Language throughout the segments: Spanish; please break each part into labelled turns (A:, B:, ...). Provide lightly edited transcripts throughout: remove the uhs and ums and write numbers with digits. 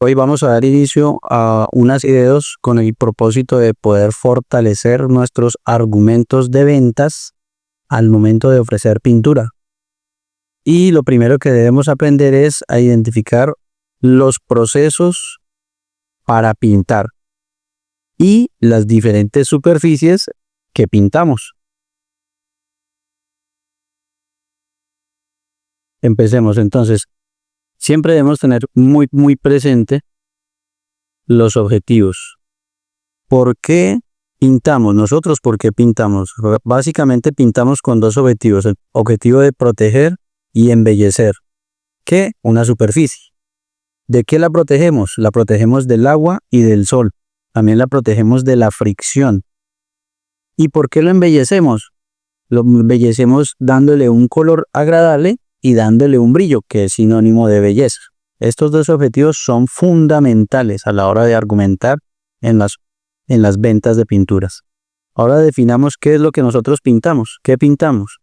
A: Hoy vamos a dar inicio a unas videos con el propósito de poder fortalecer nuestros argumentos de ventas al momento de ofrecer pintura. Y lo primero que debemos aprender es a identificar los procesos para pintar y las diferentes superficies que pintamos. Empecemos entonces. Siempre debemos tener muy presente los objetivos. ¿Por qué pintamos? Nosotros, ¿por qué pintamos? Básicamente pintamos con dos objetivos. El objetivo de proteger y embellecer. ¿Qué? Una superficie. ¿De qué la protegemos? La protegemos del agua y del sol. También la protegemos de la fricción. ¿Y por qué lo embellecemos? Lo embellecemos dándole un color agradable y dándole un brillo, que es sinónimo de belleza. Estos dos objetivos son fundamentales a la hora de argumentar en las ventas de pinturas. Ahora definamos qué es lo que nosotros pintamos. ¿Qué pintamos?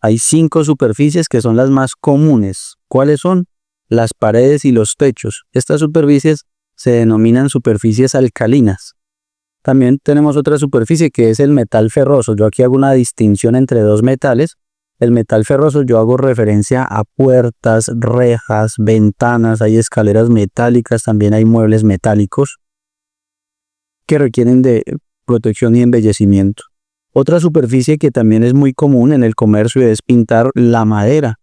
A: Hay 5 superficies que son las más comunes. ¿Cuáles son? Las paredes y los techos. Estas superficies se denominan superficies alcalinas. También tenemos otra superficie que es el metal ferroso. Yo aquí hago una distinción entre dos metales. El metal ferroso yo hago referencia a puertas, rejas, ventanas, hay escaleras metálicas, también hay muebles metálicos que requieren de protección y embellecimiento. Otra superficie que también es muy común en el comercio es pintar la madera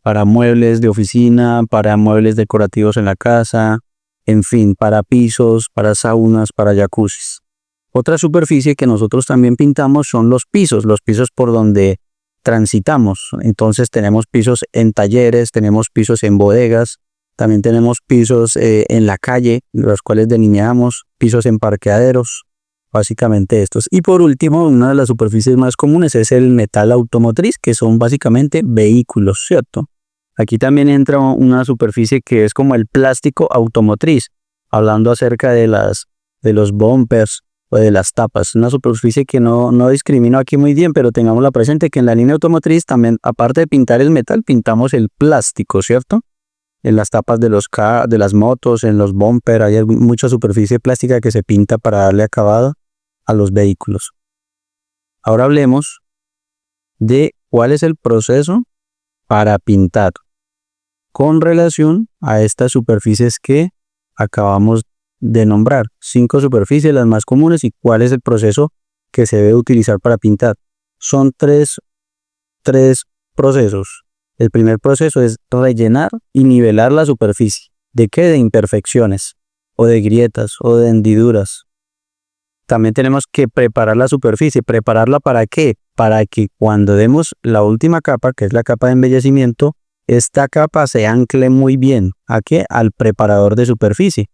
A: para muebles de oficina, para muebles decorativos en la casa, en fin, para pisos, para saunas, para jacuzzis. Otra superficie que nosotros también pintamos son los pisos por donde transitamos. Entonces tenemos pisos en talleres, tenemos pisos en bodegas, también tenemos pisos en la calle, los cuales delineamos, pisos en parqueaderos, básicamente estos. Y por último, una de las superficies más comunes es el metal automotriz, que son básicamente vehículos, ¿cierto? Aquí también entra una superficie que es como el plástico automotriz, hablando acerca de los bumpers o de las tapas. Una superficie que no discrimino aquí muy bien, pero tengámosla presente que en la línea automotriz también, aparte de pintar el metal, pintamos el plástico, ¿cierto? En las tapas de las motos, en los bumpers, hay mucha superficie plástica que se pinta para darle acabado a los vehículos. Ahora hablemos de cuál es el proceso para pintar con relación a estas superficies que acabamos de nombrar. 5 superficies, las más comunes, y cuál es el proceso que se debe utilizar para pintar. Son tres procesos. El primer proceso es rellenar y nivelar la superficie. ¿De qué? De imperfecciones, o de grietas, o de hendiduras. También tenemos que preparar la superficie. ¿Prepararla para qué? Para que cuando demos la última capa, que es la capa de embellecimiento, esta capa se ancle muy bien. ¿A qué? Al preparador de superficie.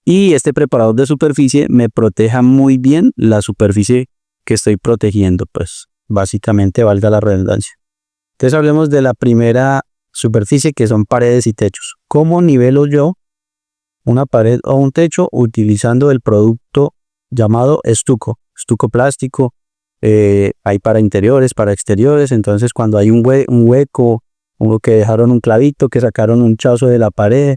A: Y este preparador de superficie me proteja muy bien la superficie que estoy protegiendo, pues básicamente valga la redundancia. Entonces hablemos de la primera superficie, que son paredes y techos. ¿Cómo nivelo yo una pared o un techo? Utilizando el producto llamado estuco plástico. Hay para interiores, para exteriores. Entonces cuando hay un hueco, o que dejaron un clavito, que sacaron un chazo de la pared,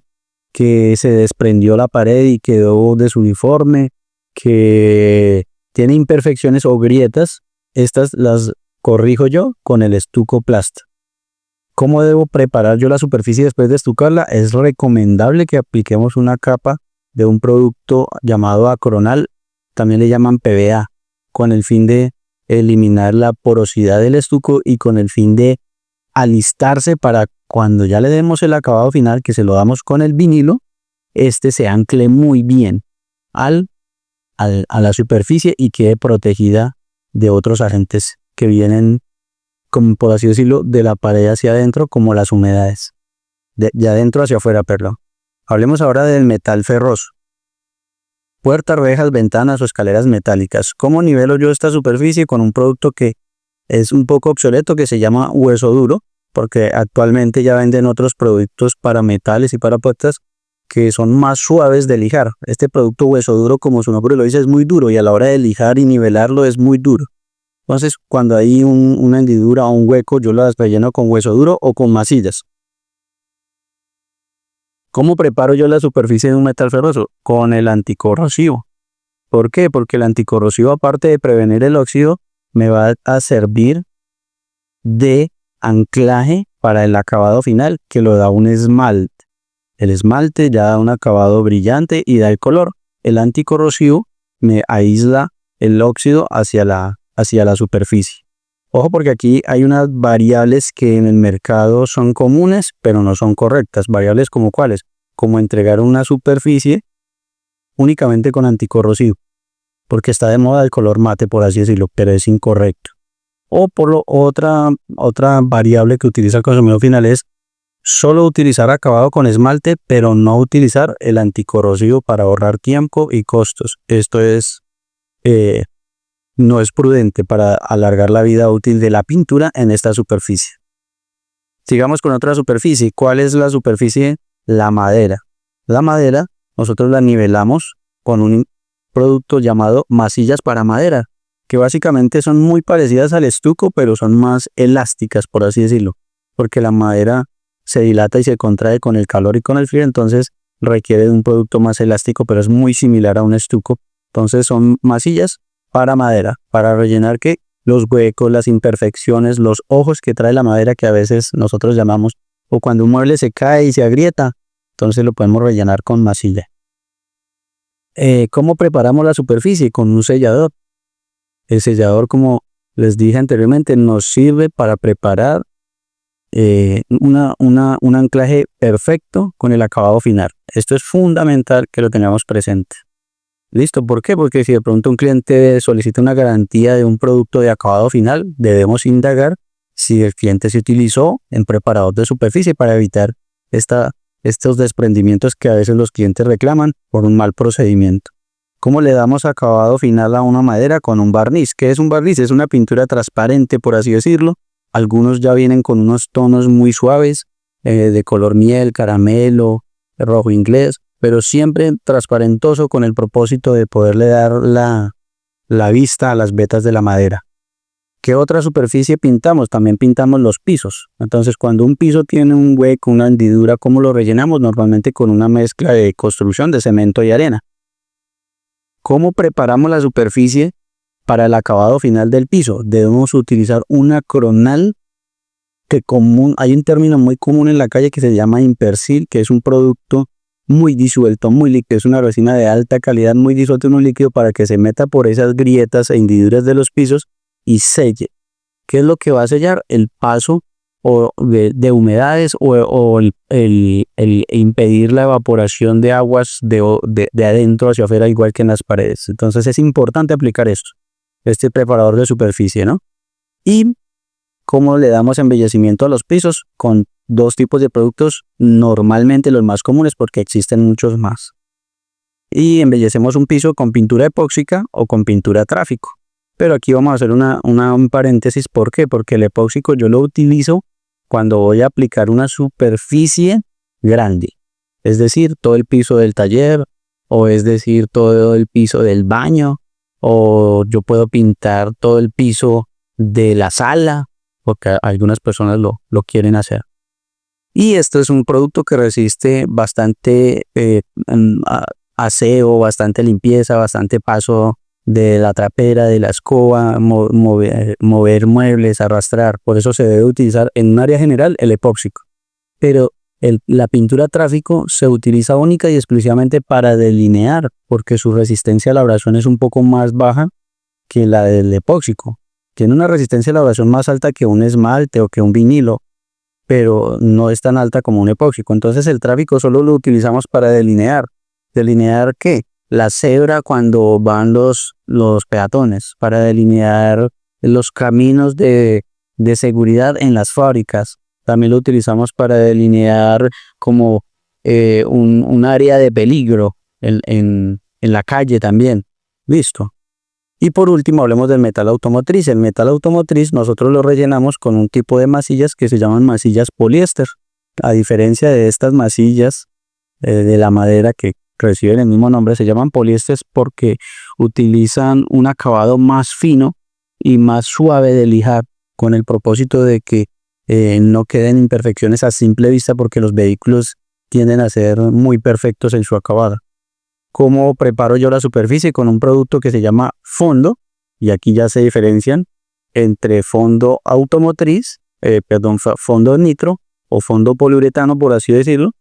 A: que se desprendió la pared y quedó desuniforme, que tiene imperfecciones o grietas, estas las corrijo yo con el estuco plast. ¿Cómo debo preparar yo la superficie después de estucarla? Es recomendable que apliquemos una capa de un producto llamado acronal, también le llaman PVA, con el fin de eliminar la porosidad del estuco y con el fin de alistarse para cuando ya le demos el acabado final, que se lo damos con el vinilo, este se ancle muy bien a la superficie y quede protegida de otros agentes que vienen, como por así decirlo, de la pared hacia adentro, como las humedades, de adentro hacia afuera, perdón. Hablemos ahora del metal ferroso. Puertas, rejas, ventanas o escaleras metálicas. ¿Cómo nivelo yo esta superficie? Con un producto que es un poco obsoleto, que se llama hueso duro, porque actualmente ya venden otros productos para metales y para puertas que son más suaves de lijar. Este producto hueso duro, como su nombre lo dice, es muy duro y a la hora de lijar y nivelarlo es muy duro. Entonces, cuando hay una hendidura o un hueco, yo las relleno con hueso duro o con masillas. ¿Cómo preparo yo la superficie de un metal ferroso? Con el anticorrosivo. ¿Por qué? Porque el anticorrosivo, aparte de prevenir el óxido, me va a servir de anclaje para el acabado final, que lo da un esmalte. El esmalte ya da un acabado brillante y da el color. El anticorrosivo me aísla el óxido hacia la superficie. Ojo, porque aquí hay unas variables que en el mercado son comunes, pero no son correctas. Variables como cuáles, como entregar una superficie únicamente con anticorrosivo, porque está de moda el color mate, por así decirlo, pero es incorrecto. O otra variable que utiliza el consumidor final es solo utilizar acabado con esmalte, pero no utilizar el anticorrosivo para ahorrar tiempo y costos. Esto no es prudente para alargar la vida útil de la pintura en esta superficie. Sigamos con otra superficie. ¿Cuál es la superficie? La madera. La madera nosotros la nivelamos con un producto llamado masillas para madera, que básicamente son muy parecidas al estuco, pero son más elásticas, por así decirlo, porque la madera se dilata y se contrae con el calor y con el frío, entonces requiere de un producto más elástico, pero es muy similar a un estuco. Entonces son masillas para madera, para rellenar que los huecos, las imperfecciones, los ojos que trae la madera, que a veces nosotros llamamos, o cuando un mueble se cae y se agrieta, entonces lo podemos rellenar con masilla. ¿Cómo preparamos la superficie? Con un sellador. El sellador, como les dije anteriormente, nos sirve para preparar un anclaje perfecto con el acabado final. Esto es fundamental que lo tengamos presente. ¿Listo? ¿Por qué? Porque si de pronto un cliente solicita una garantía de un producto de acabado final, debemos indagar si el cliente se utilizó en preparador de superficie para evitar estos desprendimientos que a veces los clientes reclaman por un mal procedimiento. ¿Cómo le damos acabado final a una madera? Con un barniz. ¿Qué es un barniz? Es una pintura transparente, por así decirlo. Algunos ya vienen con unos tonos muy suaves, de color miel, caramelo, rojo inglés, pero siempre transparentoso con el propósito de poderle dar la vista a las vetas de la madera. ¿Qué otra superficie pintamos? También pintamos los pisos. Entonces, cuando un piso tiene un hueco, una hendidura, ¿cómo lo rellenamos? Normalmente con una mezcla de construcción de cemento y arena. ¿Cómo preparamos la superficie para el acabado final del piso? Debemos utilizar un acronal, que hay un término muy común en la calle que se llama impersil, que es un producto muy disuelto, muy líquido, es una resina de alta calidad muy disuelta en un líquido para que se meta por esas grietas e hendiduras de los pisos y selle. ¿Qué es lo que va a sellar? El paso de humedades o el impedir la evaporación de aguas de adentro hacia afuera, igual que en las paredes. Entonces es importante aplicar este preparador de superficie, ¿no? Y ¿cómo le damos embellecimiento a los pisos? Con dos tipos de productos, normalmente los más comunes porque existen muchos más. Y embellecemos un piso con pintura epóxica o con pintura tráfico. Pero aquí vamos a hacer un paréntesis. ¿Por qué? Porque el epóxico yo lo utilizo cuando voy a aplicar una superficie grande. Es decir, todo el piso del taller, o es decir, todo el piso del baño, o yo puedo pintar todo el piso de la sala, porque algunas personas lo quieren hacer. Y esto es un producto que resiste bastante aseo, bastante limpieza, bastante paso de la trapera, de la escoba, mover muebles, arrastrar. Por eso se debe utilizar en un área general el epóxico. Pero la pintura tráfico se utiliza única y exclusivamente para delinear, porque su resistencia a la abrasión es un poco más baja que la del epóxico. Tiene una resistencia a la abrasión más alta que un esmalte o que un vinilo, pero no es tan alta como un epóxico. Entonces el tráfico solo lo utilizamos para delinear. ¿Delinear qué? La cebra cuando van los peatones, para delinear los caminos de seguridad en las fábricas. También lo utilizamos para delinear como un área de peligro en la calle también. Listo. Y por último hablemos del metal automotriz. El metal automotriz nosotros lo rellenamos con un tipo de masillas que se llaman masillas poliéster. A diferencia de estas masillas de la madera que reciben el mismo nombre, se llaman poliéster porque utilizan un acabado más fino y más suave de lijar, con el propósito de que no queden imperfecciones a simple vista, porque los vehículos tienden a ser muy perfectos en su acabado. ¿Cómo preparo yo la superficie? Con un producto que se llama fondo, y aquí ya se diferencian entre fondo automotriz, fondo nitro o fondo poliuretano, por así decirlo.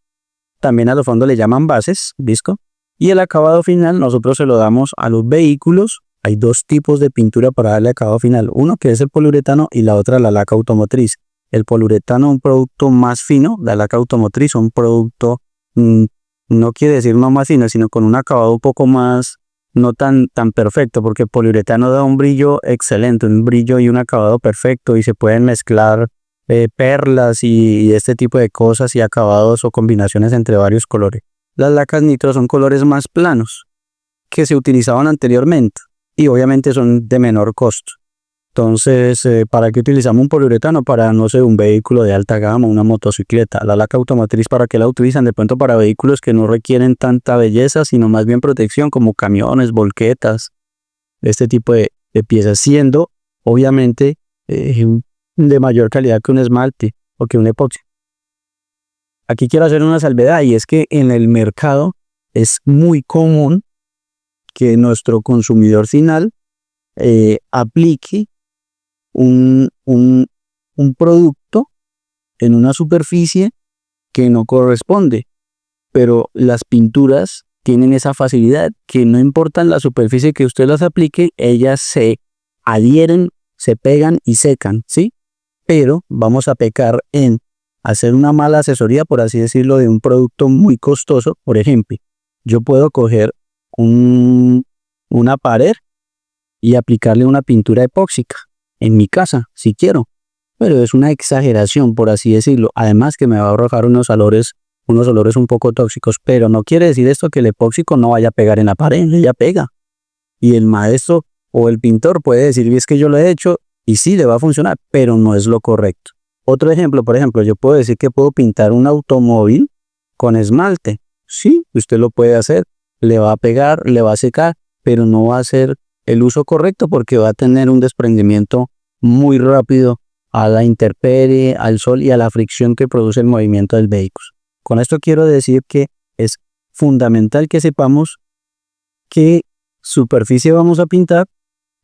A: También a los fondos le llaman bases, visco. Y el acabado final nosotros se lo damos a los vehículos. Hay dos tipos de pintura para darle acabado final. Uno que es el poliuretano y la otra la laca automotriz. El poliuretano, un producto más fino, la laca automotriz, un producto, no quiere decir no más fino, sino con un acabado un poco más, no tan perfecto, porque el poliuretano da un brillo excelente, un brillo y un acabado perfecto, y se pueden mezclar perlas y este tipo de cosas y acabados o combinaciones entre varios colores. Las lacas nitro son colores más planos que se utilizaban anteriormente y obviamente son de menor costo. Entonces, ¿para qué utilizamos un poliuretano? Para, no sé, un vehículo de alta gama, una motocicleta. La laca automotriz, ¿para qué la utilizan? De pronto para vehículos que no requieren tanta belleza, sino más bien protección, como camiones, volquetas, este tipo de piezas, siendo obviamente de mayor calidad que un esmalte o que un epoxi. Aquí quiero hacer una salvedad, y es que en el mercado es muy común que nuestro consumidor final aplique un producto en una superficie que no corresponde, pero las pinturas tienen esa facilidad que no importa la superficie que usted las aplique, ellas se adhieren, se pegan y secan, ¿sí? Pero vamos a pecar en hacer una mala asesoría, por así decirlo, de un producto muy costoso. Por ejemplo, yo puedo coger una pared y aplicarle una pintura epóxica en mi casa, si quiero, pero es una exageración, por así decirlo. Además que me va a arrojar unos olores un poco tóxicos, pero no quiere decir esto que el epóxico no vaya a pegar en la pared, ella pega. Y el maestro o el pintor puede decir, es que yo lo he hecho y sí le va a funcionar, pero no es lo correcto. Otro ejemplo, por ejemplo, yo puedo decir que puedo pintar un automóvil con esmalte. Sí, usted lo puede hacer, le va a pegar, le va a secar, pero no va a ser el uso correcto porque va a tener un desprendimiento muy rápido a la intemperie, al sol y a la fricción que produce el movimiento del vehículo. Con esto quiero decir que es fundamental que sepamos qué superficie vamos a pintar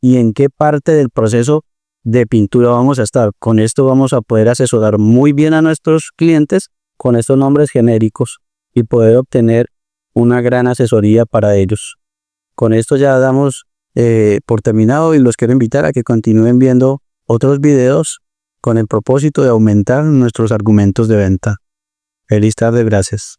A: y en qué parte del proceso de pintura vamos a estar. Con esto vamos a poder asesorar muy bien a nuestros clientes con estos nombres genéricos y poder obtener una gran asesoría para ellos. Con esto ya damos por terminado y los quiero invitar a que continúen viendo otros videos con el propósito de aumentar nuestros argumentos de venta. Feliz tarde, gracias.